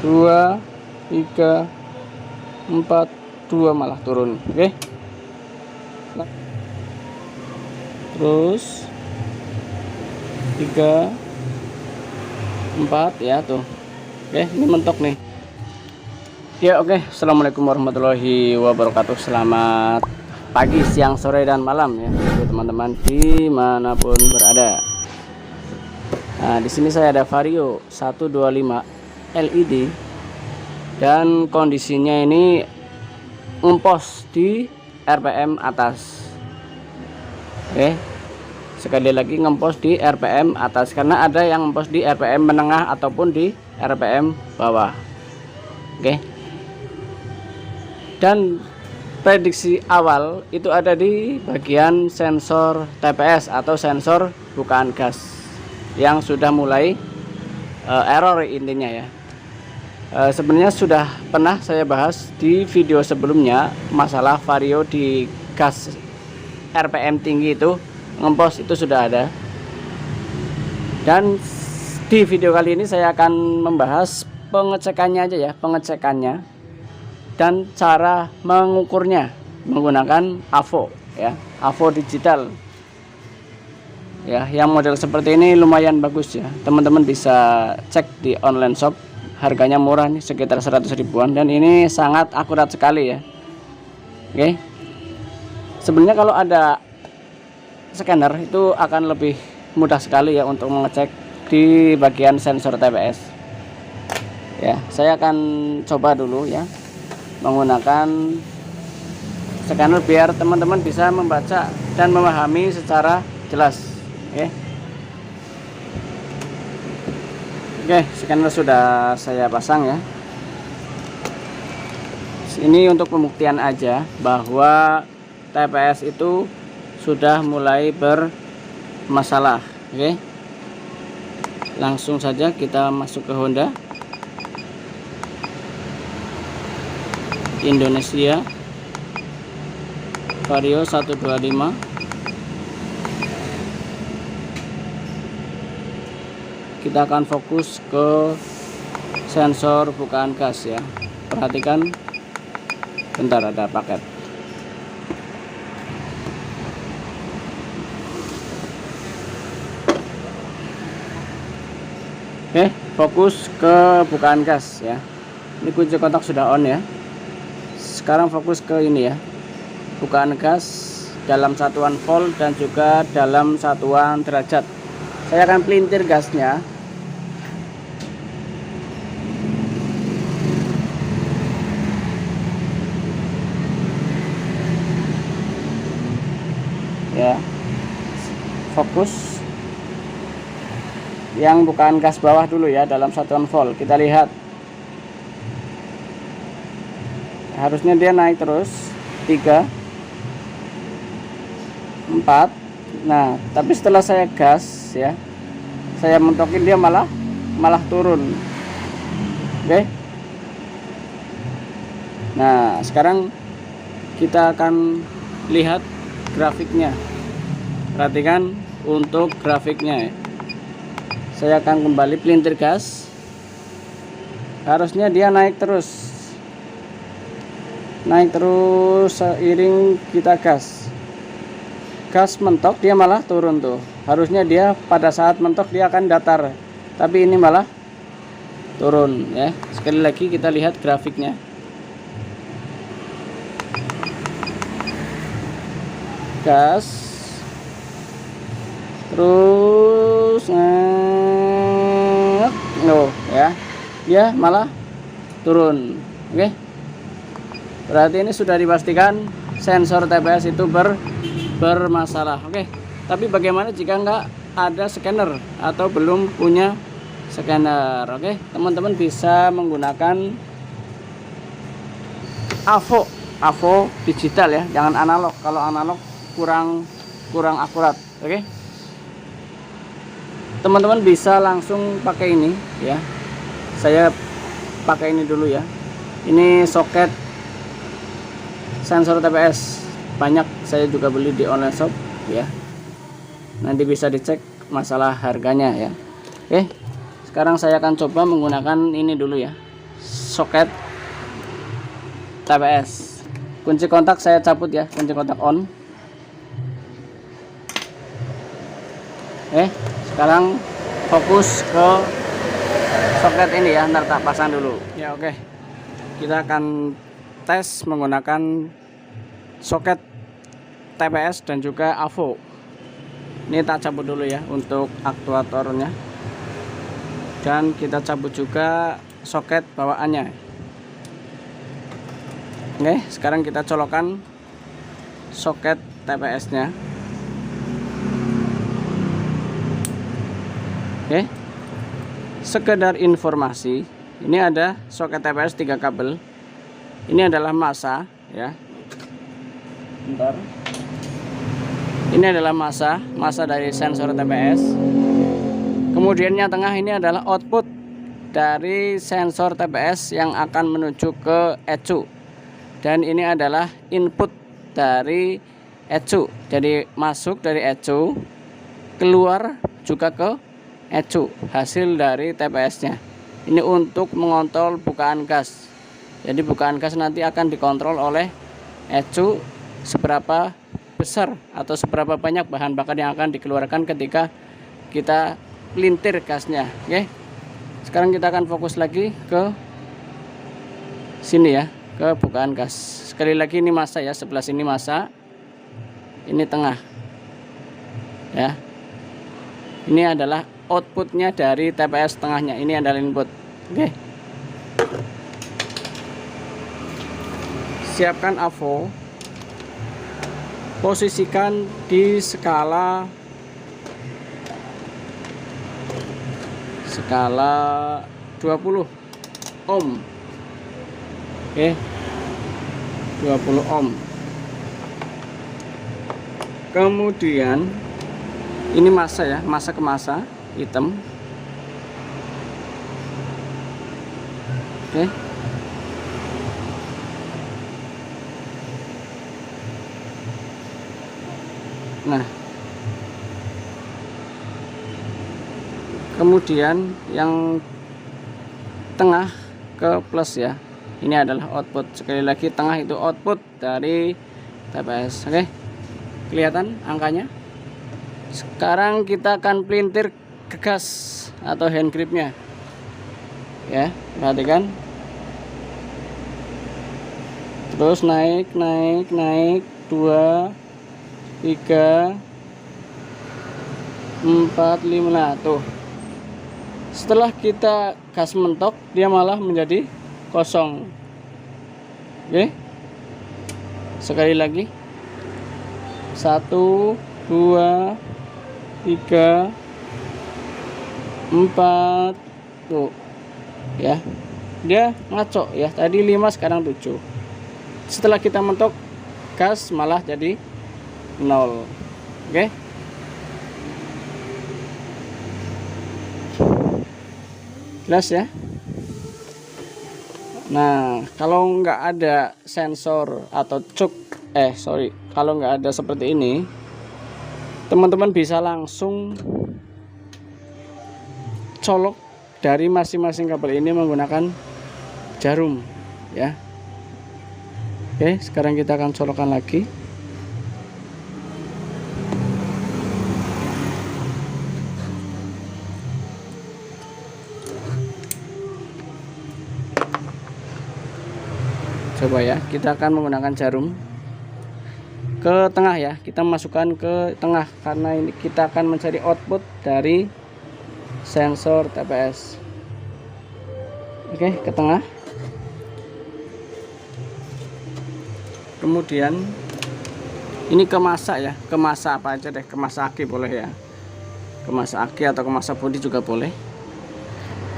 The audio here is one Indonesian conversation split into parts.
2, 3, 4, 2 malah turun. Oke. Terus 3, 4 ya tuh. Oke, ini mentok nih. Ya oke, Assalamualaikum warahmatullahi wabarakatuh. Selamat pagi, siang, sore, dan malam ya untuk teman-teman dimanapun berada. Nah, di sini saya ada Vario 125 LED dan kondisinya ini ngempos di RPM atas. Oke, sekali lagi ngempos di RPM atas karena ada yang ngempos di RPM menengah ataupun di RPM bawah. Oke, dan prediksi awal itu ada di bagian sensor TPS atau sensor bukaan gas yang sudah mulai error intinya ya. Sebenarnya sudah pernah saya bahas di video sebelumnya masalah Vario di gas RPM tinggi itu ngempos itu sudah ada. Dan di video kali ini saya akan membahas pengecekannya aja ya, pengecekannya dan cara mengukurnya menggunakan AVO ya, AVO digital ya. Yang model seperti ini lumayan bagus ya, teman-teman bisa cek di online shop, harganya murah nih, sekitar 100 ribuan, dan ini sangat akurat sekali ya. Oke, sebenarnya kalau ada scanner itu akan lebih mudah sekali ya untuk mengecek di bagian sensor TPS ya. Saya akan coba dulu ya menggunakan scanner biar teman-teman bisa membaca dan memahami secara jelas. Oke, scanner sudah saya pasang ya. Ini untuk pembuktian aja bahwa TPS itu sudah mulai bermasalah. Oke, langsung saja kita masuk ke Honda Indonesia Vario 125. Kita akan fokus ke sensor bukaan gas ya. Perhatikan, bentar ada paket. Oke, fokus ke bukaan gas ya. Ini kunci kontak sudah on ya. Sekarang fokus ke ini ya, bukaan gas dalam satuan volt dan juga dalam satuan derajat. Saya akan pelintir gasnya. Ya, fokus yang bukaan gas bawah dulu ya, dalam satuan volt. Kita lihat, harusnya dia naik terus 3, 4. Nah, tapi setelah saya gas ya, saya mentokin, dia malah turun. Oke. Nah, sekarang kita akan lihat grafiknya. Perhatikan untuk grafiknya ya. Saya akan kembali pelintir gas. Harusnya dia naik terus seiring kita gas. Gas mentok, dia malah turun tuh. Harusnya dia pada saat mentok dia akan datar, tapi ini malah turun ya. Sekali lagi kita lihat grafiknya. Gas terus ya, dia malah turun. Oke, berarti ini sudah dipastikan sensor TPS itu bermasalah. Oke, tapi bagaimana jika nggak ada scanner atau belum punya scanner? Oke, teman-teman bisa menggunakan AVO digital ya, jangan analog. Kalau analog kurang akurat. Oke, teman-teman bisa langsung pakai ini ya. Saya pakai ini dulu ya. Ini soket sensor TPS, banyak saya juga beli di online shop ya. Nanti bisa dicek masalah harganya ya. Oke, sekarang saya akan coba menggunakan ini dulu ya, soket TPS. Kunci kontak saya cabut ya, kunci kontak on. Sekarang fokus ke soket ini ya, ntar tak pasang dulu ya. Oke, kita akan tes menggunakan soket TPS dan juga AVO. Ini tak cabut dulu ya untuk aktuatornya, dan kita cabut juga soket bawaannya. Oke, sekarang kita colokan soket TPS nya. Oke, sekedar informasi, ini ada soket TPS 3 kabel. Ini adalah massa ya. Bentar. Ini adalah massa dari sensor TPS. Kemudian yang tengah ini adalah output dari sensor TPS yang akan menuju ke ECU. Dan ini adalah input dari ECU. Jadi masuk dari ECU, keluar juga ke ECU, hasil dari TPS-nya. Ini untuk mengontrol bukaan gas. Jadi bukaan gas nanti akan dikontrol oleh ECU seberapa besar atau seberapa banyak bahan bakar yang akan dikeluarkan ketika kita pelintir gasnya. Oke. Sekarang kita akan fokus lagi ke sini ya, ke bukaan gas. Sekali lagi ini massa ya, sebelah sini massa, ini tengah ya. Ini adalah outputnya dari TPS tengahnya, ini adalah input. Oke. Siapkan AVO, posisikan di skala 20 ohm. Oke, 20 ohm. Kemudian ini massa ya, massa ke massa hitam. Oke. Nah, kemudian yang tengah ke plus ya. Ini adalah output. Sekali lagi, tengah itu output dari TPS. Oke, kelihatan angkanya. Sekarang kita akan pelintir ke gas atau hand gripnya ya, perhatikan. Terus naik 2, 3, 4, 5. Nah tuh, setelah kita gas mentok, dia malah menjadi kosong. Oke, sekali lagi, 1, 2, 3, 4 tuh ya, dia ngaco ya, tadi 5 sekarang 7. Setelah kita mentok gas malah jadi 0. Oke, jelas ya. Nah, kalau nggak ada sensor atau kalau nggak ada seperti ini, teman-teman bisa langsung colok dari masing-masing kabel ini menggunakan jarum ya. Oke, sekarang kita akan colokkan lagi. Coba ya, kita akan menggunakan jarum ke tengah ya. Kita masukkan ke tengah karena ini kita akan mencari output dari sensor TPS. Oke, ke tengah. Kemudian ini ke massa ya, ke massa apa aja deh, ke massa aki boleh ya, ke massa aki atau ke massa bodi juga boleh.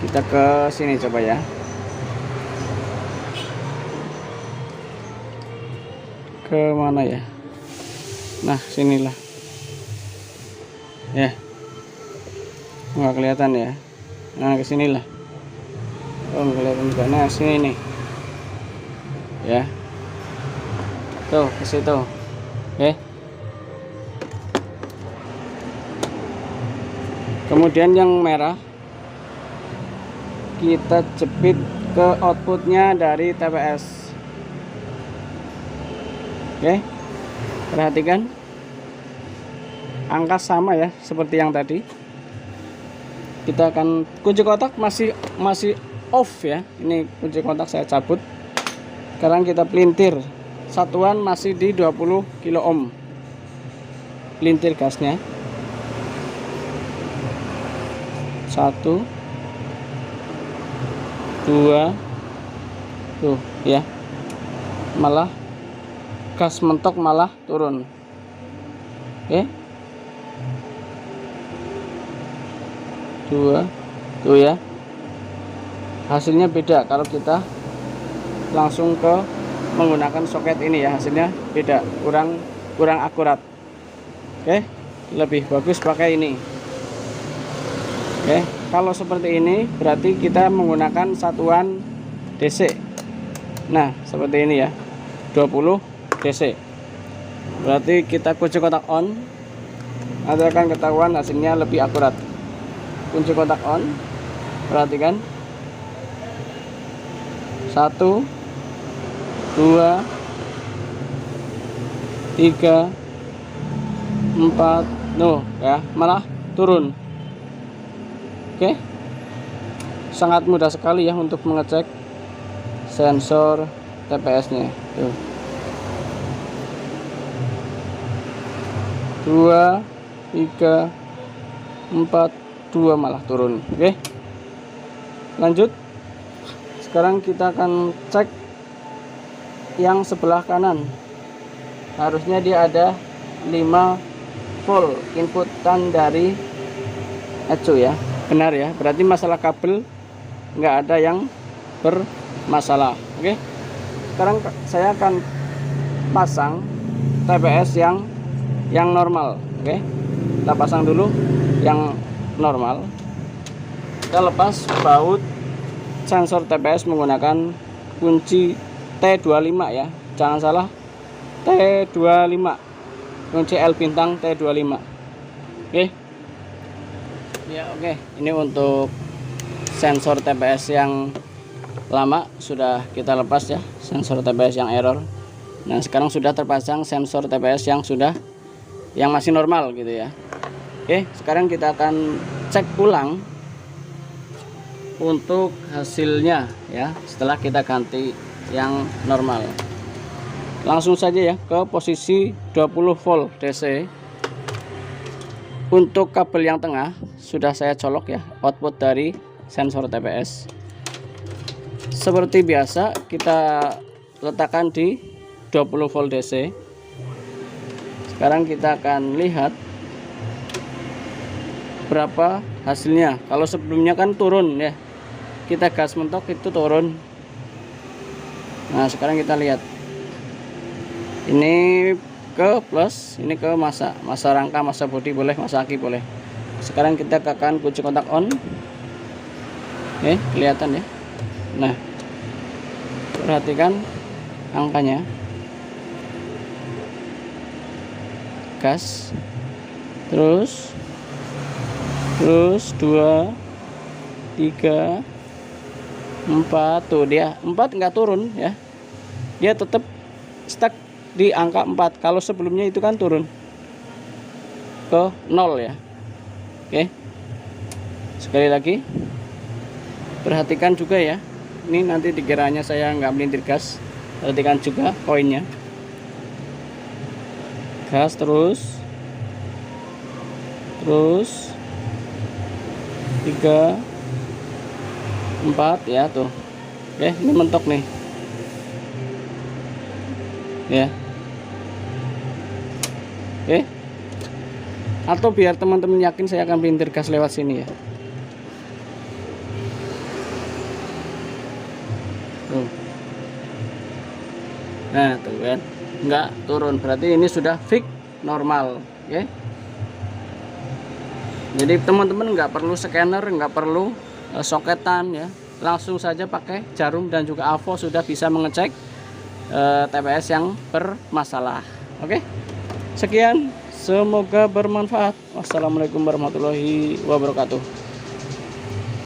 Kita ke sini coba ya. Ke mana ya? Nah, sinilah ya, nggak kelihatan ya. Nah, ke sinilah. Oh, nggak kelihatan juga. Nah, sini nih ya, tuh ke situ. Oke, kemudian yang merah kita jepit ke outputnya dari TPS. Oke, perhatikan angka sama ya seperti yang tadi. Kita akan kunci kotak masih off ya. Ini kunci kotak saya cabut. Sekarang kita pelintir. Satuan masih di 20 kilo ohm. Pelintir gasnya. 1 2 tuh ya. Malah gas mentok malah turun. Oke. 2 tuh ya, hasilnya beda kalau kita langsung ke menggunakan soket ini ya, hasilnya beda, kurang akurat. Oke, lebih bagus pakai ini. Oke, kalau seperti ini berarti kita menggunakan satuan DC. Nah seperti ini ya, 20 DC, berarti kita kunci kotak on, nanti akan ketahuan hasilnya lebih akurat. Kunci kotak on, perhatikan 1 2 3 4 no ya, malah turun. Oke, sangat mudah sekali ya untuk mengecek sensor TPS nya tuh. 2 3 4 2 malah turun. Oke, lanjut. Sekarang kita akan cek yang sebelah kanan. Harusnya dia ada 5 volt inputan dari ECU ya. Benar ya, berarti masalah kabel nggak ada yang bermasalah. Oke, sekarang saya akan pasang TPS yang normal. Oke, kita pasang dulu yang normal. Kita lepas baut sensor TPS menggunakan kunci T25 ya, jangan salah, T25, kunci L bintang T25. Oke ya, oke, ini untuk sensor TPS yang lama sudah kita lepas ya, sensor TPS yang error. Nah sekarang sudah terpasang sensor TPS yang masih normal gitu ya. Oke, sekarang kita akan cek ulang untuk hasilnya ya, setelah kita ganti yang normal. Langsung saja ya ke posisi 20 volt DC. Untuk kabel yang tengah sudah saya colok ya, output dari sensor TPS. Seperti biasa kita letakkan di 20 volt DC. Sekarang kita akan lihat berapa hasilnya. Kalau sebelumnya kan turun ya, kita gas mentok itu turun. Nah sekarang kita lihat, ini ke plus, ini ke masa rangka, masa bodi boleh, masa aki boleh. Sekarang kita akan kunci kontak on. Oke, kelihatan ya. Nah perhatikan angkanya, gas terus 2 3 4 tuh, dia 4 nggak turun ya, dia tetap stuck di angka 4. Kalau sebelumnya itu kan turun ke 0 ya. Oke, sekali lagi perhatikan juga ya, ini nanti dikiranya saya nggak melintir gas, perhatikan juga koinnya, gas terus 3 4 ya tuh. Oke, ini mentok nih ya. Oke, atau biar teman-teman yakin, saya akan pelintir gas lewat sini ya. Tuh. Nah tuh kan nggak turun, berarti ini sudah fix normal. Oke, jadi teman-teman nggak perlu scanner, nggak perlu soketan ya, langsung saja pakai jarum dan juga AVO sudah bisa mengecek TPS yang bermasalah. Oke, sekian, semoga bermanfaat. Wassalamualaikum warahmatullahi wabarakatuh.